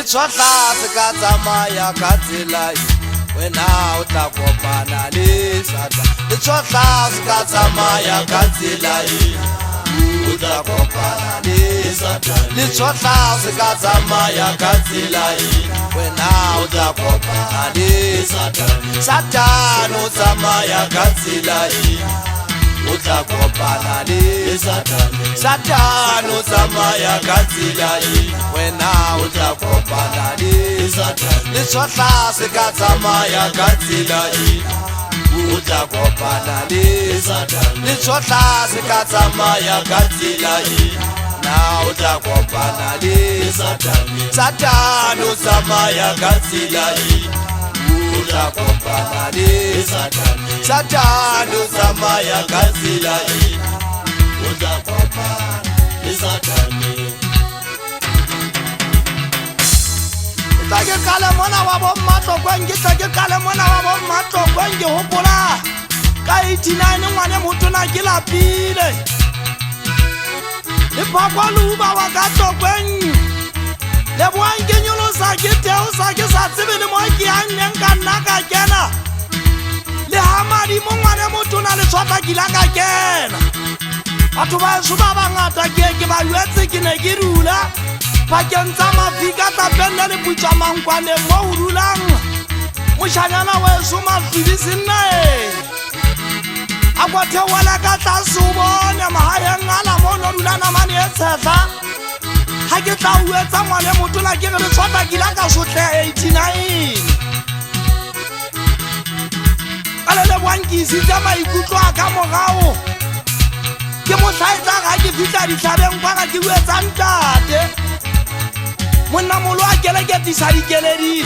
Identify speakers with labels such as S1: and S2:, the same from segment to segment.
S1: tshotla se ka tsamaya ka tsela wena o tla kopana le Satane le tshotla se ka tsamaya ka tsela o tla kopana le Satane le tshotla se ka tsamaya ka tsela wena o tla kopana le Satane Satane o tsamaya ka tsela o tla kopana le Satane Satane o tsamaya ka tsela wena o tla kopana le Satane le tshotla se ka tsamaya ka tsela o tla kopana le Satane le tshotla se ka tsamaya ka tsela na o tla kopana le Satane Satane o tsamaya ka tsela o tla kopana le Satane Satane o tsamaya ka tsela o tla kopana le Satane ke kale mona wa bo Matlokweng ke kale mona wa bo Matlokweng ke hopola ka 89 ngwane motona ke lapile le papa luba wa ka Tlokweng le boang ke nyolosa ke teo sa ke sa tsebe le mo ke a nneng ka nna ka kena le hamadi mo ngwane motona le tshwata ke la ka kena batho ba so ba bangata ke ba lwetse ke ne ke rula pakeng tsa mafika tsa penne le putsa mankwane mo o rulang moshanyana weso mafidisi nna a kwa theola ka tlase o bone mahaeng a la mo no rula namane e tshehla ha ke tla o etsa ngwane motona ke re le tshwata ke la ka sotle 89 ale le bwankisi tsa maikutlo a ka morao ke mo tsaitsa ga ke fitla ditlhabeng kwa ke buetsa ntate monna molo a ke tisa dikeledi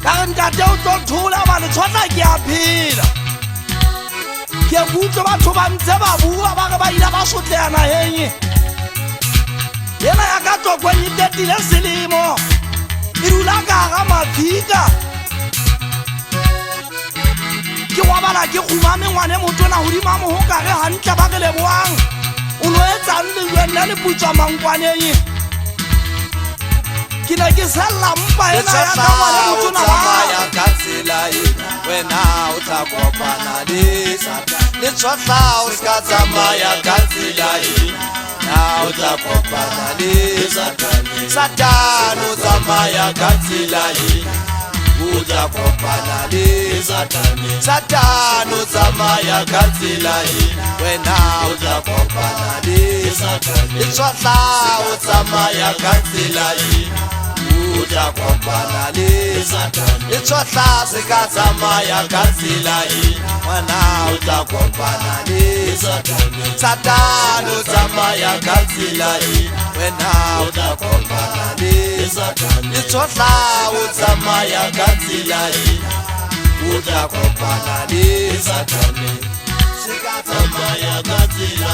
S1: ka re ntate o tlo thola ba le tshwatla ke a phela ke butlo batho ba ntse ba bua ba re ba ila ba sotleana henye yena ya ka Tlokweng e tetile selemo e rula ka ga mafika ke wabala ke khumame ngwane motona hodima mo ho ka re hantle ba ke leboang o no etsang le yena le putsa mankwaneng kina ke sella mpa ena ya ka ngwane motona tsamaya ka tsela wena o tla kopana le Satane le tshotla o ska tsamaya ka tsela na o tla kopana le Satane Satane o tsamaya ka tsela o tla kopana le Satane Satane o tsamaya ka tsela wena o tla kopana le Satane le tshotla o tsamaya ka tsela o tla kopana le Satane le tshotla se ka tsamaya ka tsela wena o tla kopana le Satane Satane o tsamaya ka tsela wena o tla kopana le Satane le tshotla o tsamaya ka tsela o tla kopana le Satane se ka tsamaya ka tsela